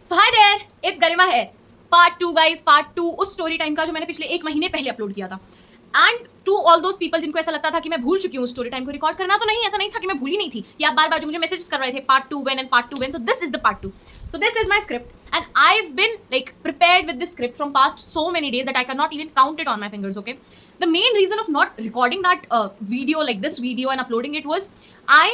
So hi there, it's गरिमा है। Part 2 guys, part 2 उस story time का जो मैंने पिछले 1 महीने पहले अपलोड किया था। And to all those people जिनको ऐसा लगता था कि मैं भूल चुकी हूँ स्टोरी टाइम को रिकॉर्ड करना, तो नहीं, ऐसा नहीं था कि मैं भूली नहीं थी। कि आप बार-बार जो मुझे मैसेजेस कर रहे थे part 2 when and part 2 when, so this is the part 2। So this is my script and I've been like prepared with this script from past so many days that I cannot even count it on my fingers, okay? The main reason of not recording that video, like this video, and uploading it was I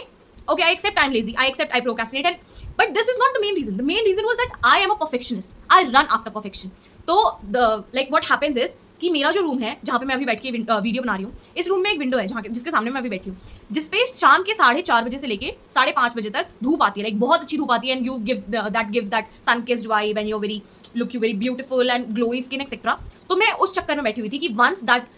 accept I'm lazy, I accept I procrastinate, and but this is not the main reason. The main reason was that I am a perfectionist. I run after perfection. तो the like what happens is कि मेरा जो room है जहाँ पे मैं अभी बैठ के वीडियो बना रही हूँ, इस रूम में एक विंडो है जहाँ जिसके सामने मैं अभी बैठी हूँ, जिसपे शाम के 4:30 बजे से लेके 5:30 बजे तक धूप आती है, लाइक बहुत अच्छी धूप आती है, and you gives that sun kissed vibe and you very beautiful and glowy skin etcetera. तो मैं उस चक्कर में बैठी हुई थी कि once that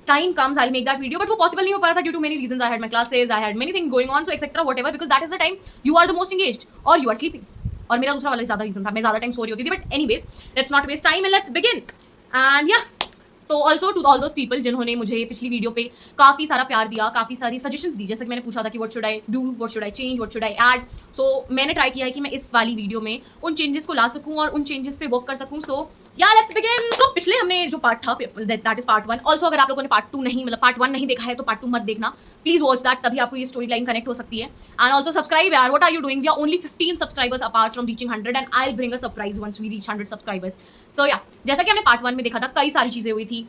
time comes I'll make that video, but वो possible नहीं हो पा रहा था due to many reasons. I had my classes, I had many things going on, so etc whatever, because that is the time you are the most engaged or you are sleeping. और मेरा दूसरा वाला ज़्यादा reason था, मैं ज़्यादा time so रही होती थी, but anyways let's not waste time and let's begin. And yeah तो also to all those people जिन्होंने मुझे पिछली वीडियो पे काफ़ी सारा प्यार दिया, काफ़ी सारी सजेशंस दी, जैसे कि मैंने पूछा था कि what should I do, what should I change, what should I add. So मैंने ट्राई किया है कि मैं इस वाली वीडियो में उन चेंजेस को ला सकूँ और उन चेंजेस पे वर्क कर सकूँ। सो या लेट्स बिगिन। तो पिछले हमने जो पार्ट था दैट इज पार्ट 1। ऑल्सो अगर आप लोगों ने पार्ट 2 नहीं, मतलब पार्ट 1 नहीं देखा है तो पार्ट 2 मत देखना, प्लीज वॉच दैट, तभी आपको ये स्टोरी लाइन कनेक्ट हो सकती है। एंड ऑल्सो सब्सक्राइब यार, what are you doing? We are only 15 subscribers apart from reaching 100 and I will bring a surprise once we reach 100 subscribers. So yeah जैसा कि हमने पार्ट 1 में देखा था, कई सारी चीजें हुई थी।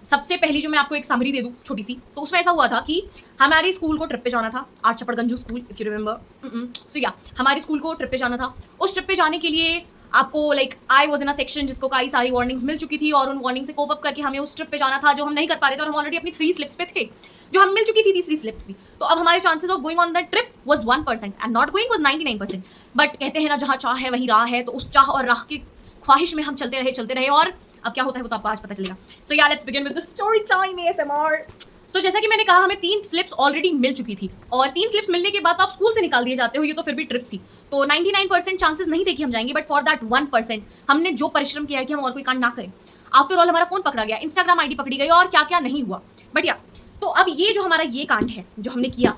सबसे पहली जो मैं आपको एक समरी दे दूं छोटी सी, तो उसमें ऐसा हुआ था कि हमारे स्कूल को ट्रिप पे जाना था, or Chapadganju school, if you remember. So yeah हमारे स्कूल को ट्रिप पे जाना था। उस ट्रिप पे जाने के लिए आपको like I was in a section जिसको कई सारी वार्निंग्स मिल चुकी थी, और उन वार्निंग से कोप अप करके हमें उस ट्रिप पे जाना था जो हम नहीं कर पा रहे थे, और हम ऑलरेडी अपनी 3 स्लिप्स पे थे जो हम मिल चुकी थी, तीसरी स्लिप्स भी। तो अब हमारे chances of going on that trip was 1% and not going was 99%। But कहते हैं ना, जहाँ चाह है वहीं राह है, तो उस चाह और राह की ख्वाहिश में हम चलते रहे और अब क्या होता है वो तो आपको आज पता चलेगा। सो या let's begin with the story time ASMR। सो जैसा कि मैंने कहा, हमें 3 स्लिप्स ऑलरेडी मिल चुकी थी, और 3 स्लिप्स मिलने के बाद तो आप स्कूल से निकाल दिए जाते हो, ये तो फिर भी ट्रिप थी, तो 99% चांसेस नहीं थे कि हम जाएंगे, बट फॉर दैट 1% हमने जो परिश्रम किया है कि हम और कोई कांड ना करें। आफ्टर ऑल हमारा फोन पकड़ा गया, इंस्टाग्राम आईडी पकड़ी गई, और क्या क्या नहीं हुआ। बट या तो अब ये जो हमारा ये कांड है जो हमने किया,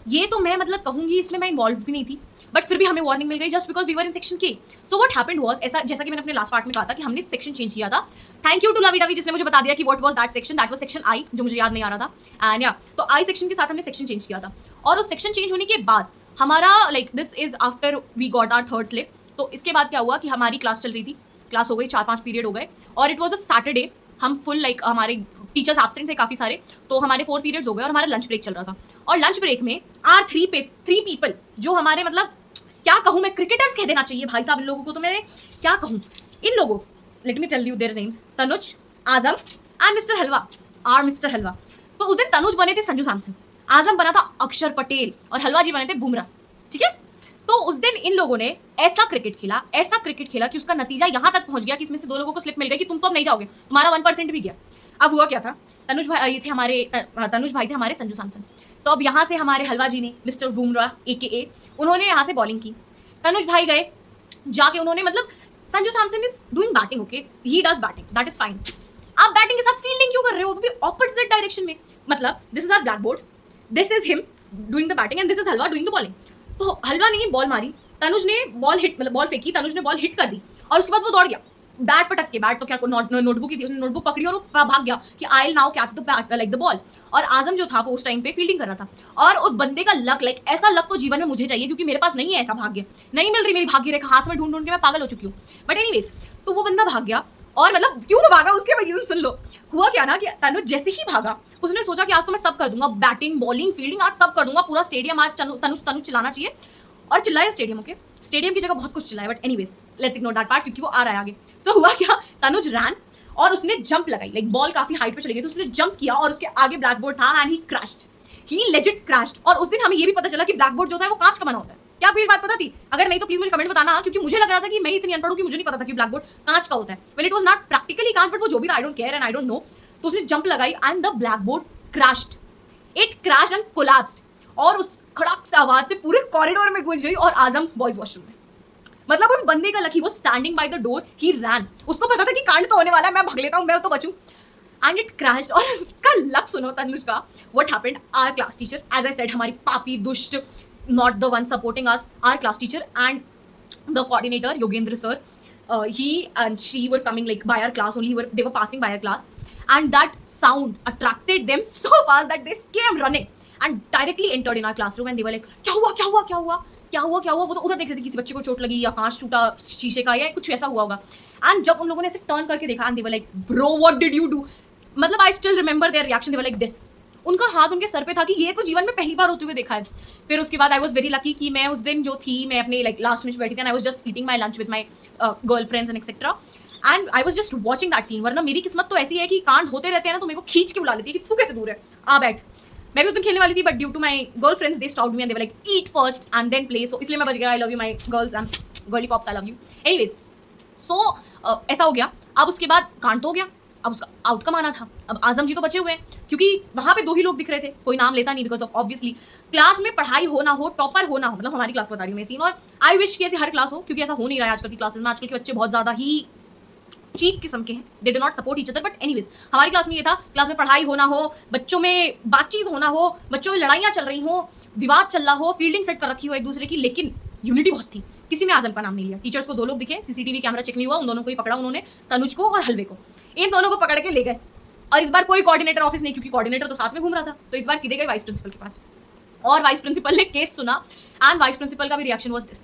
ये तो मैं मतलब कहूंगी इसमें मैं इन्वॉल्व भी नहीं थी, बट फिर भी हमें वार्निंग मिल गई just because we were in section K. So what happened was, ऐसा जैसा कि मैंने अपने लास्ट पार्ट में कहा था कि हमने सेक्शन चेंज किया था। Thank you to lovey dovey जिसने मुझे बता दिया कि what was that section, that was section I, जो मुझे याद नहीं आ रहा था। एंड या तो आई सेक्शन के साथ हमने सेक्शन चेंज किया था, और उस सेक्शन चेंज होने के बाद हमारा like this is after we got our 3rd slip. तो इसके बाद क्या हुआ कि हमारी क्लास चल रही थी, क्लास हो गई, 4-5 पीरियड हो गए, और इट वॉज अ सैटरडे। हम फुल लाइक हमारे टीचर्स एब्सेंट थे काफ़ी सारे, तो हमारे 4 पीरियड्स हो गए और हमारा लंच ब्रेक चल रहा था। और लंच ब्रेक में आर 3 पीपल जो हमारे मतलब क्या कहूँ मैं, क्रिकेटर्स कह देना चाहिए भाई साहब इन लोगों को, तो मैं क्या कहूँ इन लोगों, let me tell you their names, Tanuj, Azam and mister Halwa, or mister Halwa. तो उस दिन तनुज बने थे संजू सैमसन, आजम बना था अक्षर पटेल, और हलवा जी बने थे बुमराह, ठीक है। तो उस दिन इन लोगों ने ऐसा क्रिकेट खेला कि उसका नतीजा यहाँ तक पहुंच गया कि इसमें से 2 लोगों को स्लिप मिल गई कि तुम तो अब नहीं जाओगे, तुम्हारा 1% भी गया। अब हुआ क्या था, तनुज भाई थे हमारे संजू सैमसन। तो अब यहाँ से हमारे हलवा जी ने, मिस्टर बुमराह AKA, उन्होंने यहाँ से बॉलिंग की। तनुज भाई गए, जाके उन्होंने मतलब Sanju Samson is doing batting, okay, he does batting, that is fine. आप बैटिंग के साथ फील्डिंग क्यों कर रहे हो, वो भी ऑपोजिट डायरेक्शन में। मतलब this is our blackboard, this is him doing the batting and this is Halwa doing the bowling. तो हलवा ने बॉल मारी, तनुज ने बॉल हिट, मतलब बॉल फेंकी, तनुज ने बॉल हिट कर दी, और उसके बाद वो दौड़ गया बैट पटक के, बैट तो क्या नोटबुक ही थी, उसने नोटबुक पकड़ी और वो भाग गया कि I will now catch the bat like the ball. और आजम जो था वो उस टाइम पे फील्डिंग कर रहा था, और उस बंदे का लक, लाइक ऐसा लक तो जीवन में मुझे चाहिए, क्योंकि मेरे पास नहीं है ऐसा भाग्य, नहीं मिल रही मेरी भाग्य रेखा, हाथ में ढूंढ ढूंढ के मैं पागल हो चुकी हूँ। बट एनीवेज, तो वो बंदा भाग गया, और मतलब क्यों तो भागा उसके रीजन सुन लो। हुआ क्या ना कि तनुज जैसे ही भागा, उसने सोचा कि आज तो मैं सब कर दूंगा, बैटिंग बॉलिंग फील्डिंग आज सब कर दूंगा, पूरा स्टेडियम आज तनुज चिल्लाना चाहिए, और चिल्लाया स्टेडियम, ओके, स्टेडियम की जगह बहुत कुछ चिल्लाया, but anyways let's ignore that part क्योंकि वो आ रहा है आगे। सो हुआ क्या, तनुज रैन और उसने जंप लगाई, लाइक बॉल काफी हाइट पे चली गई, तो उसने जंप किया और उसके आगे ब्लैक बोर्ड था and he crashed, he legit crashed. और उस दिन हमें ये भी पता चला कि ब्लैक बोर्ड जो होता है वो कांच का बना होता है। क्या आपको ये बात पता थी? अगर नहीं तो प्लीज मुझे कमेंट बताना, क्योंकि मुझे लग रहा था कि मैं इतनी अनपढ़ हूं कि मुझे नहीं पता था कि ब्लैक बोर्ड कांच का होता है। Well it was not practically कांच, बट वो जो भी था, I don't care and I don't know. तो उसने जंप लगाई and the black board crashed, it crashed and collapsed, और उस खड़क से आवाज से पूरे कॉरिडोर में गूंज गई, और आजम बॉयज वॉशरूम में। मतलब उस बंदे का लकी वो स्टैंडिंग बाय द डोर, ही रैन, उसको पता था कि कांड तो होने वाला है, मैं भाग लेता हूँ, मैं तो बचूं, एंड इट क्रैश्ड। और उसका लक सुनो तनुज का, what happened, our class teacher, as I said, हमारी पापी दुष्ट, not the one supporting us, our class teacher, and the coordinator Yogendra sir, he and she were coming like by our class only. They were passing by our class, and that sound attracted them so fast that they came running and directly entered in our classroom. And they were like, क्या हुआ क्या हुआ क्या हुआ क्या हुआ क्या हुआ? वो तो उधर देख रहे थे किसी बच्चे को चोट लगी या कांच टूटा शीशे का या कुछ ऐसा हुआ होगा. एंड जब उन लोगों ने ऐसे टर्न करके देखा, and they were like, bro what did you do? मतलब I still remember their reaction. They were like this. उनका हाथ उनके सर पे था कि ये तो जीवन में पहली बार होते हुए देखा है. फिर उसके बाद आई वॉज वेरी लकी कि मैं उस दिन जो थी, मैं अपने लाइक लास्ट में बैठी थी, and I was just eating my lunch with my girl friends and etcetera, and I was just watching that scene. वरना मेरी किस्मत तो ऐसी है कि कांड होते रहते हैं ना, तो मेरे को खींच के बुला लेती है कि तू कैसे दूर है, आ बैठ. मैं भी उस दिन खेलने वाली थी, but due to my girl friends they stopped me and they were like eat first and then play. So इसलिए मैं बच गया. I love you my girls and girly pops, I love you. Anyways, so ऐसा हो गया. अब उसके बाद कांड तो हो गया, अब उसका आउटकम आना था. अब आजम जी तो बचे हुए हैं, क्योंकि वहाँ पे 2 ही लोग दिख रहे थे, कोई नाम लेता नहीं, बिकॉज ऑफ ऑब्वियसली क्लास में पढ़ाई हो ना हो, टॉपर हो ना हो, मतलब हमारी क्लास बता रही हूँ मैं सीन. और आई विश कि ऐसे हर क्लास हो, क्योंकि ऐसा हो नहीं रहा है आजकल की क्लासेस में. आजकल के बच्चे बहुत ज़्यादा ही चीप किस्म के हैं. They do not support each other. But anyways, हमारी क्लास में ये था, क्लास में पढ़ाई हो ना हो, बच्चों में बातचीत हो ना हो, बच्चों में लड़ाइयाँ चल रही हो, विवाद चल रहा हो, फील्डिंग सेट कर रखी हो एक दूसरे की, लेकिन यूनिटी बहुत थी. किसी ने आजम का नाम नहीं लिया. टीचर्स को 2 लोग दिखे, सीसीटीवी कैमरा चेक नहीं हुआ, उन दोनों को ही पकड़ा उन्होंने, तनुज को और हलवे को. इन दोनों को पकड़ के ले गए. और इस बार कोई कोऑर्डिनेटर ऑफिस नहीं, क्योंकि कोऑर्डिनेटर तो साथ में घूम रहा था. तो इस बार सीधे गए वाइस प्रिंसिपल के पास, और वाइस प्रिंसिपल ने केस सुना, एंड वाइस प्रिंसिपल का भी रिएक्शन वाज दिस,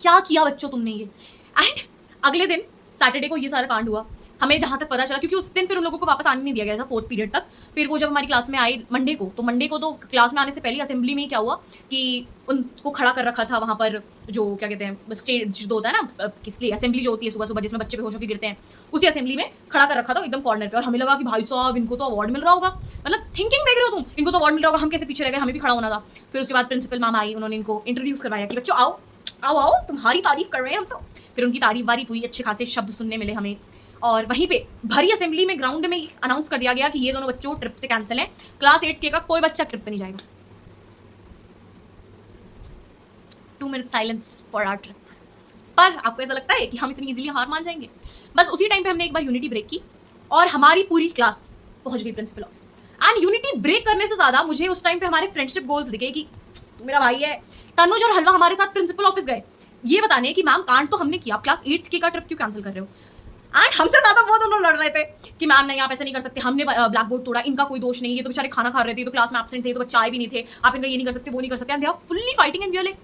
क्या किया बच्चों तुमने ये. एंड अगले दिन सैटरडे को ये सारा कांड हुआ. हमें जहाँ तक पता चला, क्योंकि उस दिन फिर उन लोगों को वापस आने नहीं दिया गया था 4th पीरियड तक. फिर वो जब हमारी क्लास में आए मंडे को, तो मंडे को तो क्लास में आने से पहले असेंबली में क्या हुआ कि उनको खड़ा कर रखा था वहाँ पर, जो क्या कहते हैं स्टेज जो होता है ना, किस लिए असेंबली जो होती है सुबह सुबह, जिसमें बच्चे बेहोश होकर गिरते हैं, उसी असेंबली में खड़ा कर रखा था एकदम कॉर्नर पे. और हमें लगा कि भाई साहब इनको तो अवार्ड मिल रहा होगा, मतलब थिंकिंग देख रहे हो तुम, इनको तो अवार्ड मिल रहा होगा, हम कैसे पीछे रह गए, हमें भी खड़ा होना था. फिर उसके बाद प्रिंसिपल मैम आई, उन्होंने इनको इंट्रोड्यूस करवाया कि बच्चों आओ आओ आओ, तुम्हारी तारीफ कर रहे हैं हम तो. फिर उनकी तारीफ वारीफ हुई, अच्छे खासे शब्द सुनने मिले हमें. और वहीं पे भरी असेंबली में ग्राउंड में अनाउंस कर दिया गया कि ये दोनों बच्चों ट्रिप से कैंसिल है. क्लास 8 के का कोई बच्चा ट्रिप पे नहीं जाएगा. 2 minute silence for our trip. पर आपको ऐसा लगता है कि हम इतनी इजीली हार मान जाएंगे? बस उसी टाइम पे हमने एक बार यूनिटी ब्रेक की, और हमारी पूरी क्लास पहुंच गई principal office. And unity break करने से ज्यादा मुझे उस टाइम पे हमारे फ्रेंडशिप गोल्स दिखे कि तू मेरा भाई है. तनुज और हलवा हमारे साथ प्रिंसिपल ऑफिस गए ये बताने कि मैम कांड तो हमने किया, क्लास 8 के का ट्रिप क्यों कैंसिल कर रहे हो. एंड हमसे ज्यादा वो दोनों लड़ रहे थे कि मैम नहीं, आप ऐसा नहीं कर सकते, हमने ब्लैक बोर्ड तोड़ा, इनका कोई दोष नहीं, ये तो बेचारे खाना खा रहे थे, तो क्लास में एब्सेंट थे, तो बच्चे आए भी नहीं थे, आप इनका ये नहीं कर सकते, वो नहीं कर सकते. And they are fully fighting, and we are like,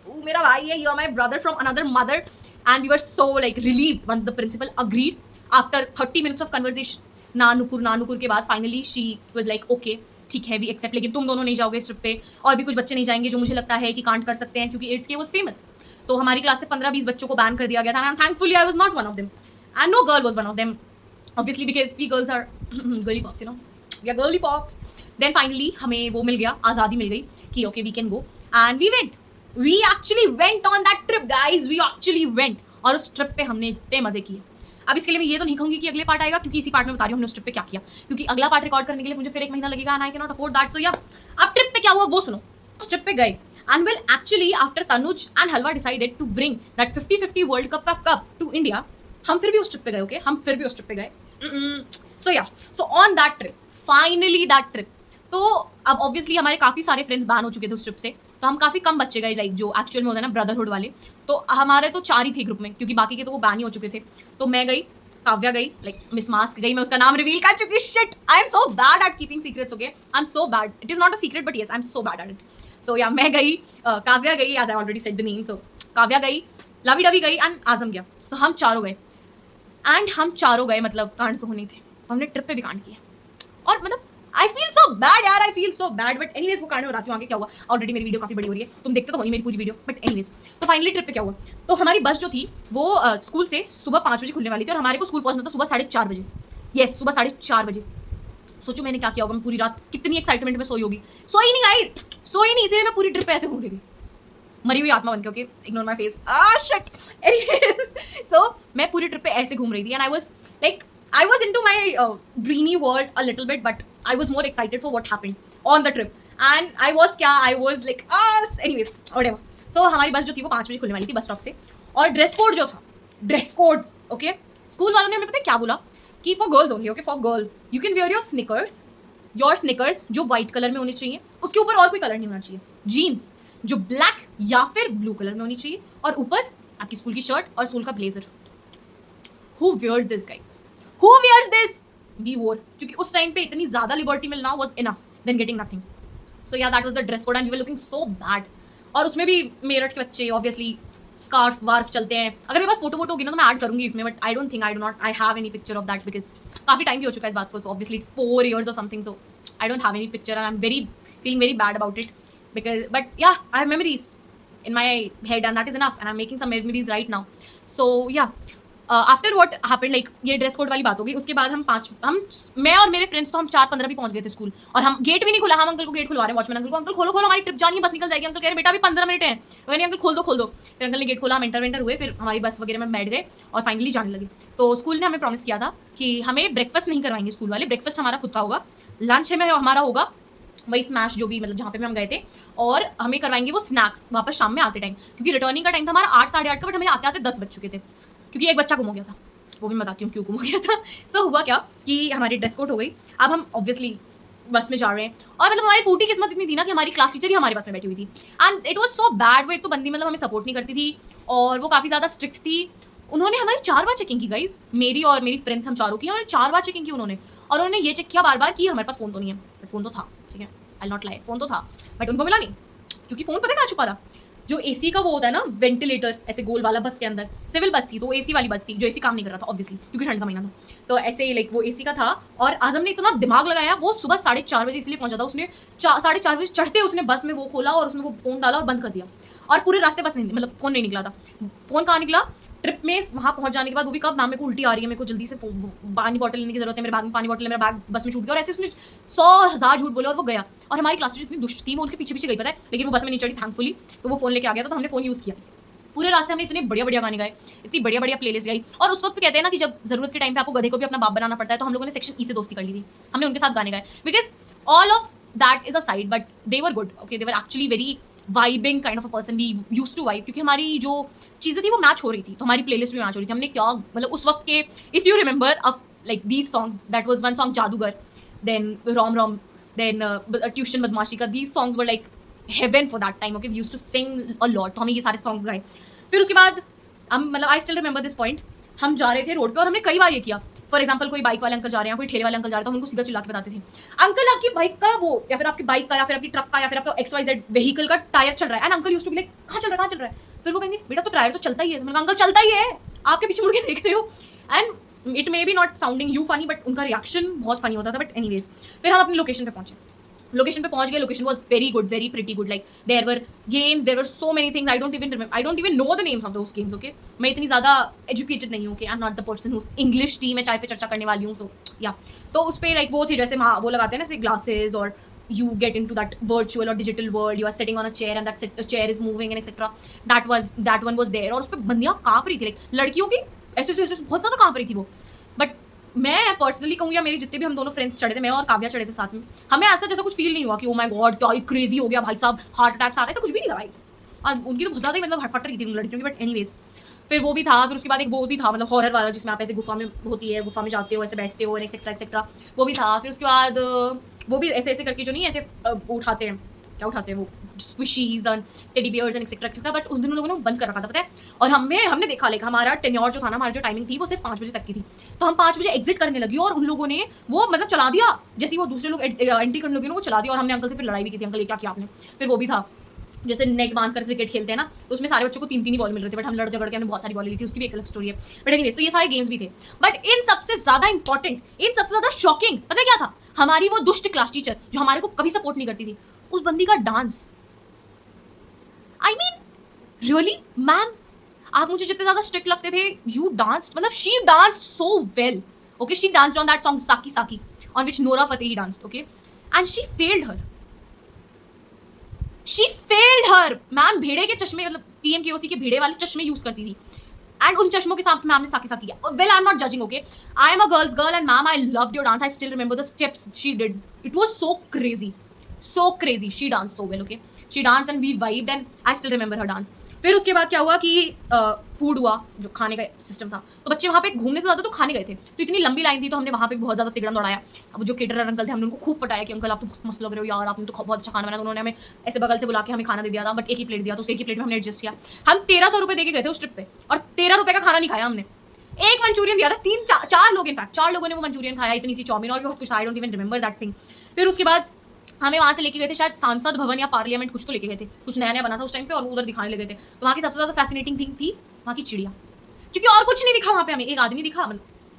तू मेरा भाई है, you are my brother from another mother. And we were so like relieved once the principal agreed after 30 minutes of conversation. ना नुकुर के बाद finally she was like okay ठीक है, वी एक्सेप्ट, लेकिन तुम दोनों नहीं जाओगे इस ट्रिप पे, और भी कुछ बच्चे नहीं जाएंगे जो मुझे लगता है कि कांड कर सकते हैं, क्योंकि 8th के वाज फेमस. तो हमारी क्लास से 15-20 बच्चों को बैन कर दिया गया था. And thankfully I was not one of them, and no girl was one of them, obviously, because we girls are girly pops, you know, we are girly pops. Then finally हमें वो मिल गया, आज़ादी मिल गई कि okay we can go, and we actually went on that trip guys, we actually went. और उस trip पे हमने इतने मजे किए. अब इसके लिए मैं ये तो नहीं कहूँगी कि अगले पार्ट आएगा, क्योंकि इसी पार्ट में बता रही हूँ हमने उस ट्रिप पे क्या किया, क्योंकि अगला पार्ट रिकॉर्ड करने के लिए मुझे फिर 1 महीना लगेगा, and I cannot afford that. So yeah, अब ट्रिप पे क्या हुआ वो सुनो. उस ट्रिप पे गए, and well actually after Tanuj and Halwa decided to bring that 50-50 World Cup का cup to India, हम फिर भी उस ट्रिप पे गए. ओके, हम फिर भी उस ट्रिप पे गए. सो या, so on that trip, finally that trip, तो अब ऑब्वियसली हमारे काफ़ी सारे फ्रेंड्स बैन हो चुके थे उस ट्रिप से, तो हम काफ़ी कम बच्चे गए, लाइक जो एक्चुअल में होता है ना ब्रदरहुड वाले. तो हमारे तो 4 ही थे ग्रुप में, क्योंकि बाकी के तो वो बैन ही हो चुके थे. तो मैं गई, काव्या गई, लाइक मिस मास्क गई, मैं उसका नाम रिवील कर चुकी. Shit, I am so bad at keeping secrets. Okay, I am so bad, it is not a secret but yes I am so bad at it. So yeah, मैं गई, काव्या गई, as I already said the name. So Kavya गई, lovey dovey गई, and आजम गया. तो हम चारों गए, एंड हम चारों गए, मतलब कांड तो होने थे, तो हमने ट्रिप पे भी कांड किया. और मतलब आई फील सो बैड यार, I feel so bad. But anyways वो कांड में बताती हूँ आगे क्या हुआ. ऑलरेडी मेरी वीडियो काफ़ी बड़ी हो रही है, तुम देखते तो हो नहीं मेरी पूरी वीडियो, बट एनीवेज. तो फाइनली ट्रिप पे क्या हुआ, तो हमारी बस जो थी वो स्कूल से सुबह 5 बजे खुलने वाली थी, और हमारे को स्कूल पहुंचना था सुबह 4:30 बजे. येस, सुबह 4:30 बजे. सोचो मैंने क्या किया होगा, मैं पूरी रात कितनी एक्साइटमेंट में सोई होगी. सोई नहीं गाइस, सोई नहीं, इसलिए मैं पूरी ट्रिप पे ऐसे घूम रही थी, मरी हुई आत्मा बन के. Okay, ignore my face, shit. Anyways, so मैं पूरी ट्रिप पे ऐसे घूम रही थी, and I was into my dreamy world a little bit, but I was more excited for what happened on the trip. And I was like, anyways, whatever. So हमारी बस जो थी वो 5 बजे खुलने वाली थी बस स्टॉप से, और ड्रेस कोड जो था, ड्रेस कोड, ओके, स्कूल वालों ने हमें पता है क्या बोला कि for girls only. Okay, for girls you can wear your sneakers जो व्हाइट कलर में होने चाहिए, उसके ऊपर और कोई कलर नहीं होना चाहिए. जीन्स जो ब्लैक या फिर ब्लू कलर में होनी चाहिए, और ऊपर आपकी स्कूल की शर्ट और स्कूल का blazer. Who wears this, guys? Who wears this? We wore, क्योंकि उस टाइम पे इतनी ज्यादा लिबर्टी मिलना was enough than getting nothing. So yeah, that was the dress code and we were looking so bad. और उसमें भी मेरठ के बच्चे obviously स्कार्फ वार्फ चलते हैं। अगर मेरे पास फोटो वोटो होगी ना तो मैं ऐड करूंगी इसमें, but I don't think I have any picture of that because काफी टाइम भी हो चुका है इस बात को। So obviously it's 4 years or something, so I don't have any picture and I'm feeling very bad about it because, but yeah, I have memories in my head and that is enough and I'm making some memories right now. So yeah, after what happened, like ये dress code वाली बात होगी। उसके बाद मैं और मेरे friends तो हम 4:15 भी पहुंच गए थे स्कूल, और हम गेट भी नहीं खुला। हम अंकल को गेट खुलवा रहे हैं, वॉचमैन अंकल को, अंकल खोलो खोलो हमारी ट्रिप जानी है, बस निकल जाएगी। अंकल कह रहे बेटा अभी 15 मिनट है, नहीं अंकल खोल दो। फिर अंकल ने गेट खोला, हम एंटर हुए, फिर हमारी बस वगैरह में बैठ गए और फाइनली जाने लगे। तो स्कूल ने हमें प्रॉमिस किया था कि हमें ब्रेकफास्ट नहीं करवाएंगे स्कूल वाले, ब्रेकफास्ट हमारा खुद का होगा, लंच में हमारा होगा वही स्मैश जो भी मतलब जहाँ पे हम गए थे, और हमें करवाएंगे वो स्नैक्स वापस शाम में आते टाइम, क्योंकि रिटर्निंग का टाइम था हमारा 8 साढ़े 8 का, बट हमें आते आते 10 बज चुके थे क्योंकि एक बच्चा गुम हो गया था। वो भी मैं बताती हूँ क्यों गुम हो गया था। सो हुआ क्या कि हमारी ड्रेस कोड हो गई। अब हम ऑब्वियसली बस में जा रहे हैं, और मतलब हमारी फूटी किस्मत इतनी थी ना कि हमारी क्लास टीचर ही हमारे बस में बैठी हुई थी, and it was so bad. वो एक तो बंदी मतलब हमें सपोर्ट नहीं करती थी और वो काफ़ी ज़्यादा स्ट्रिक्ट थी। उन्होंने हमारी 4 बार चेकिंग की गाइस, मेरी और मेरी फ्रेंड्स हम चारों की हमारी 4 बार चेकिंग की उन्होंने, और उन्होंने ये चेक किया बार बार कि हमारे पास फ़ोन तो नहीं है, बट फ़ोन तो था, ठीक है, आई नॉट लाई, फ़ोन तो था, बट उनको मिला नहीं, क्योंकि फ़ोन पता कहाँ छुपा था, जो एसी का वो होता है ना वेंटिलेटर ऐसे गोल वाला बस के अंदर, सिविल बस थी तो एसी वाली बस थी, जो एसी काम नहीं कर रहा था ऑब्वियसली क्योंकि ठंड का महीना था, तो ऐसे ही लाइक वो एसी का था। और आजम ने इतना दिमाग लगाया, वो सुबह 4:30 बजे इसलिए पहुंचा था, उसने 4:30 बजे चढ़ते उसने बस में वो खोला और उसमें वो फोन डाला और बंद कर दिया, और पूरे रास्ते बस नहीं मतलब फोन नहीं निकला था। फोन कहाँ निकला, ट्रिप में वहाँ पहुंच जाने के बाद, वो भी कब, मैम मेरे को उल्टी आ रही है, मेरे को जल्दी से पानी बॉटल लेने की जरूरत है, मेरे बैग में पानी बॉटल है, मेरा बैग बस में छूट गया, और ऐसे उसने 100,000 झूठ बोले और वो गया। और हमारी क्लास टीचर इतनी दुष्ट थी, वो उनके पीछे पीछे गई पता है, लेकिन वो बस में नहीं चढ़ी थैंकफुली, तो वो फोन लेके आ गया था, तो हमने फोन यूज़ किया। पूरे रास्ते हमने इतने बढ़िया बढ़िया गाने गाए, इतनी बढ़िया बढ़िया प्लेलिस्ट गाई, और उस वक्त कहते हैं ना कि जब जरूरत के टाइम पे आपको गधे को भी अपना बाप बनाना पड़ता है, तो हम लोगों ने सेक्शन ई से दोस्ती कर ली थी, हमने उनके साथ गाने गाए, because all of that is a side, but they were good, okay, they were actually very vibing kind of a person, we used to vibe, क्योंकि हमारी जो चीज़ें थी वो मैच हो रही थी, तो हमारी प्लेलिस्ट भी मैच हो रही थी। हमने क्या मतलब उस वक्त के, इफ़ यू रिमेंबर अब like these songs, that was one song Jadugar, then Rom Rom, then tuition Badmashi Ka, these songs were like heaven for that time, okay, we used to sing a lot, तो हमें ये सारे सॉन्ग गाए। फिर उसके बाद हम मतलब I still remember this point, हम जा रहे थे रोड पे और हमने कई बार ये किया, फॉर एग्जाम्पल कोई बाइक वाले अंकल जा रहे हैं, कोई ठेले वाले अंकल जा रहे हैं, तो हम उनको सीधा चिल्ला के बताते थे, अंकल आपकी बाइक का वो, या फिर आपकी बाइक का, या फिर आपकी ट्रक का, या फिर आपका XYZ व्हीकल का टायर चल रहा है, and uncle used to be like कहाँ चल रहा है। फिर वो कहेंगे बेटा तो टायर तो चलता ही है, मैंने कहा अंकल चलता ही है, आपके पीछे मुड़ के देख रहे हो, and it may be not sounding you funny, but उनका रिएक्शन बहुत फनी होता था। बट एनीवेज, फिर हम अपनी लोकेशन पे पहुंच गए, location was very good, very pretty good, like there were games, there were so many things, I don't even know the names of those games, okay, मैं इतनी ज़्यादा एजुकेटेड नहीं हूँ, okay, I am not the person who English tea में चाय पे चर्चा करने वाली हूँ, सो या, तो उस पर लाइक वो थी जैसे वो लगाते हैं ना ऐसे ग्लासेस, और you get into that virtual or digital world, you are sitting on a chair and that chair is moving and etc. that one was there, और उस पर बंदियाँ काँप रही थी, लाइक लड़कियों की ऐसे बहुत ज़्यादा काँप रही थी वो। बट मैं पर्सनली कहूँ, या मेरे जितने भी हम दोनों फ्रेंड्स चढ़े थे, मैं और काव्या चढ़े थे साथ में, हमें ऐसा जैसा कुछ फील नहीं हुआ कि ओ माय गॉड क्या क्रेजी हो गया भाई साहब, हार्ट अटैक्स आ रहा है, ऐसा कुछ भी नहीं था भाई। और उनकी तो बहुत ज़्यादा ही मतलब हटफट रही थी लड़कियों की, बट एनीवेज फिर वो भी था। फिर उसके बाद एक वो भी था मतलब हॉरर वाला, जिसमें आप ऐसे गुफा में होती है, गुफा में जाते हो, ऐसे बैठते हो, एक्सेट्रा एक्सेट्रा, वो भी था। फिर उसके बाद वो भी ऐसे ऐसे करके जो नहीं ऐसे उठाते हैं, क्या उठाते हैं वो, squishies and teddy bears and etcetera etcetera, but उस दिन उन लोगों ने बंद कर रखा था पता है। और हमने देखा लाइक हमारा टेन्योर जो था ना, हमारी जो टाइमिंग थी वो सिर्फ 5 बजे तक की थी, तो हम 5 बजे एग्जिट करने लगी, और उन लोगों ने वो मतलब चला दिया, जैसे वो दूसरे लोग एंट्री करने लगे ना वो चला दिया, और हमने अंकल से फिर लड़ाई भी की थी, अंकल ये क्या किया आपने। फिर वो भी था जैसे नेट बांध कर क्रिकेट खेलते हैं ना, तो उसमें सारे बच्चों को 3-3 ही बॉल मिल रहे थे, बट हम लड़ झगड़ के हमने बहुत सारी बॉल ली थी, उसकी भी एक अलग स्टोरी है। बट एनीवेज, तो ये सारे गेम्स भी थे, बट इन सबसे ज्यादा इंपॉर्टेंट, इन सबसे ज्यादा शॉकिंग पता है क्या था, हमारी वो दुष्ट क्लास टीचर जो हमारे को कभी सपोर्ट नहीं करती थी, उस बंदी का dance. I mean really ma'am, आप मुझे जितने ज्यादा स्ट्रिक्ट लगते थे, यू डांस, मतलब she dance so well, okay, she danced on that song साकी साकी, on which Nora Fatehi danced, okay, and she failed her, ma'am भेड़े के चश्मे, मतलब TMKOC के भेड़े वाले चश्मे यूज करती थी, एंड उन चश्मों के साथ मैम ने साकी साकी किया। Well I am not judging, okay, I am a girls girl, and ma'am I loved your dance, I still remember the steps she did, it was so crazy, she dance so well, okay, she danced and we vibed and I still remember her dance. फिर उसके बाद क्या हुआ कि food हुआ, जो खाने का सिस्टम था, तो बच्चे वहाँ पे घूमने से ज़्यादा तो खाने गए थे, तो इतनी लंबी लाइन थी, तो हमने वहाँ पे बहुत ज़्यादा तिगड़म दौड़ाया। अब जो केटरर अंकल थे, हमने उनको खूब पटाया कि अंकल आप तो बहुत मस्त लग रहे हो यार, आपने तो बहुत अच्छा खाना बनाया। तो उन्होंने हमें ऐसे बगल से बुला के हमें खाना दे दिया था, बट एक ही प्लेट दिया, तो उस एक ही प्लेट में हमने एडजस्ट किया। हम 1300 रुपये दे के गए थे उस ट्रिप पे, और 13 रुपये का खाना नहीं खाया हमने। एक मंचूरियन दिया था, चार लोग, इनफैक्ट 4 लोगों ने वो मंचूरियन खाया, इतनी सी चाउमीन और भी बहुत कुछ, आई don't even remember that thing. फिर उसके बाद हमें वहाँ से लेके गए थे, शायद सांसद भवन या पार्लियामेंट कुछ तो लेके गए थे, कुछ नया नया बना था उस टाइम पे, और वो उधर दिखाने लगे थे। तो वहाँ की सबसे ज़्यादा फैसिनेटिंग थिंग थी वहाँ की चिड़िया, क्योंकि और कुछ नहीं दिखा वहाँ पे हमें। एक आदमी दिखा,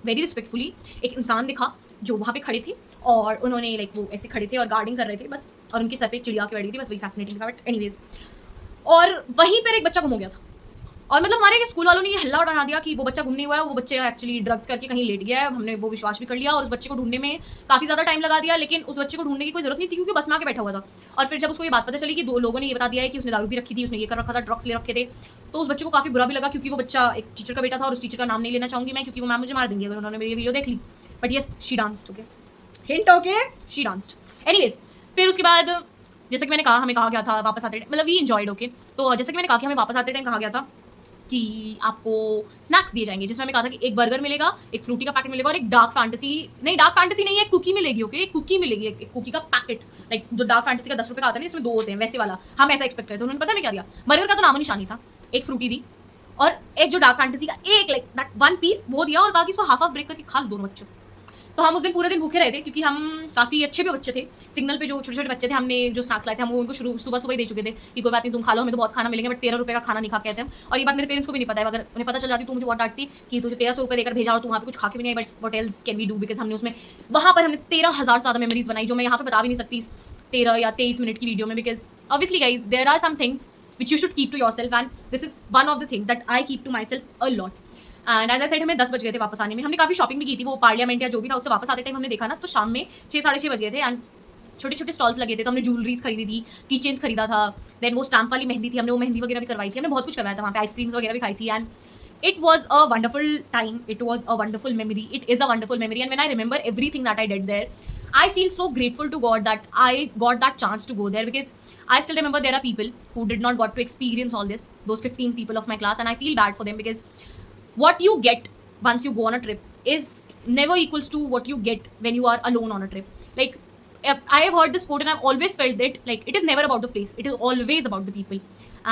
वेरी रिस्पेक्टफुली एक इंसान दिखा जो वहाँ पे खड़े थे, और उन्होंने लाइक वो ऐसे खड़े थे और गार्डिंग कर रहे थे बस, और उनके सर पे चिड़िया की बैठी थी, बस वही फैसिनेटिंग था। बट एनीवेज, और वहीं पर एक बच्चा गुम हो गया था, और मतलब हमारे स्कूल वालों ने ये हल्ला उड़ा दिया कि वो बच्चा गुम नहीं हुआ है, वो बच्चे एक्चुअली ड्रग्स करके कहीं लेट गया है। हमने वो विश्वास भी कर लिया, और उस बच्चे को ढूंढने में काफ़ी ज़्यादा टाइम लगा दिया, लेकिन उस बच्चे को ढूंढने की कोई जरूरत नहीं थी, क्योंकि बस में आके बैठा हुआ था। और फिर जब उसको ये बात पता चली कि 2 लोगों ने ये बता दिया है कि उसने दारू भी रखी थी, उसने ये कर रखा था, ड्रग्स ले रखे थे, तो उस बच्चे को काफ़ी बुरा भी लगा, क्योंकि वो बच्चा एक टीचर का बेटा था, और उस टीचर का नाम नहीं लेना चाहूँगी मैं, क्योंकि वो मैम मुझे मार देंगे अगर उन्होंने मेरी वीडियो देख ली। But yes, she danced, okay, hint, okay, she danced. Anyways, फिर उसके बाद जैसे कि मैंने कहा, हमें कहा गया था वापस आते टाइम, मतलब वी एंजॉयड, ओके। तो जैसे कि मैंने कहा कि हमें वापस आते टाइम कहा गया था कि आपको स्नैक्स दिए जाएंगे, जिसमें हमें कहा था कि एक बर्गर मिलेगा, एक फ्रूटी का पैकेट मिलेगा, और एक डार्क फैंटेसी नहीं, एक कुकी मिलेगी, ओके, एक कुकी मिलेगी, एक कुकी का पैकेट, लाइक जो डार्क फैंटेसी का 10 रुपये का आता है ना, इसमें 2 होते हैं, वैसे वाला हम ऐसा एक्सपेक्ट करते थे। उन्होंने पता नहीं क्या दिया, बर्गर का तो नामो निशान नहीं था, एक फ्रूटी दी, और एक जो डार्क फैंटेसी का एक लाइक दैट 1 पीस वो दिया, और बाकी इसको हाफ ब्रेक करके खा लो दोनों बच्चों। तो हम उस दिन पूरे दिन भूखे रहे थे, क्योंकि हम काफ़ी अच्छे भी बच्चे थे। सिग्नल पे जो छोटे छोटे बच्चे थे, हमने जो स्नैक्स लाए थे, हम वो उनको सुबह सुबह ही दे चुके थे कि कोई बात नहीं, तुम खा लो, हमें तो बहुत खाना मिलेंगे, बट 13 रुपये का खाना नहीं खा के थे हम। और ये बात मेरे पेरेंट्स को भी नहीं पता है, अगर उन्हें पता चल जाती तो मुझे बहुत डांटती कि तुझे 1300 रुपये देकर भेजा और तू वहाँ पे कुछ खा के भी नहीं, but what else can we do, because हमने उसमें वहाँ पर हमने 13,000 से ज़्यादा मेमोरीज बनाई, जो मैं यहाँ पे बता भी नहीं सकती 13 या 23 मिनट की वीडियो में, because obviously guys there are some things which you should keep to yourself, and this is one of the things that I keep to myself a lot. And as I said, हमें 10 बज गए थे वापस आने में। हमने काफ़ी shopping भी की थी, वो पार्लियामेंट या जो भी था उससे वापस आते टाइम हमने देखा ना, तो शाम में 6 साढ़े 6 बज गए थे, एंड छोटे छोटे स्टॉल्स लगे थे, तो हमने ज्वेलरीज खरीदी थी, की चेन्स खरीदा था, देन वो स्टैम्प वाली मेहंदी थी, हमने वो मेहंदी वगैरह भी करवाई थी, हमने बहुत कुछ करवाया था वहाँ पे, आइसक्रीम्स वगैरह भी खाई थी, and it was a wonderful time, it was a wonderful memory, it is a wonderful memory, and when I remember everything that I did there, I feel so grateful to God that I got that chance to go there, because I still remember there are people who did not got to experience all this, those 15 people of my class, and I feel bad for them, because what you get once you go on a trip is never equals to what you get when you are alone on a trip. Like, I have heard this quote and I've always felt that like it is never about the place, it is always about the people.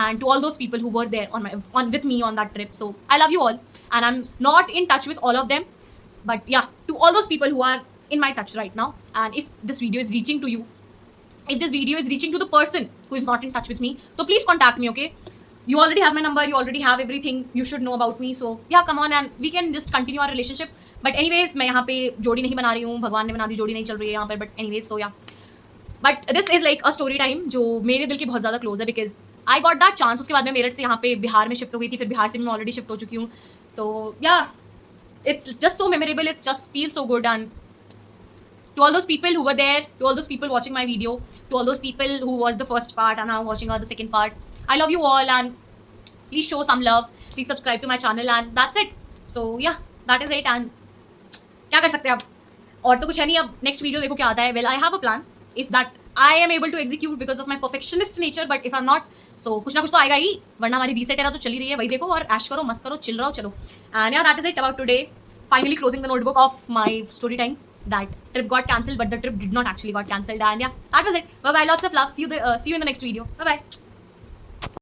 And to all those people who were there on with me on that trip, so I love you all, and I'm not in touch with all of them, but yeah, to all those people who are in my touch right now, and if this video is reaching to you, if this video is reaching to the person who is not in touch with me, so please contact me, okay? You already have my number, you already have everything you should know about me, so yeah, come on and we can just continue our relationship. But anyways, मैं यहाँ पे जोड़ी नहीं बना रही हूँ, भगवान ने बना दी, जोड़ी नहीं चल रही है यहाँ पर, but anyways, so yeah, but this is like a story time जो मेरे दिल के बहुत ज़्यादा क्लोज है, because I got that chance. उसके बाद मैं मेरठ से यहाँ पे बिहार में शिफ्ट हो गई थी, फिर बिहार से मैं ऑलरेडी शिफ्ट हो चुकी हूँ, तो yeah, it's just so memorable, it just feels so good. And to all those people who were there, to all those people watching my video, to all those people who watched the first part and now watching the second part, I love you all, and please show some love, please subscribe to my channel, and that's it. So yeah, that is it. And क्या कर सकते हैं अब, और तो कुछ है नहीं, अब नेक्स्ट वीडियो देखो क्या आता है. Well, I have a plan, if that I am able to execute because of my perfectionist nature, but if I am not, so कुछ ना कुछ तो आएगा ही, वरना हमारी रीसेट एरा तो चली रही है, वही देखो और ऐश करो, मस्त करो, चिल रहो, चलो. एंड या that is it about today. Finally closing the notebook of my story time. That trip got cancelled, but the trip did not actually got cancelled. And yeah, that was it. Bye bye. Lots of love. See you in the next video. Bye bye.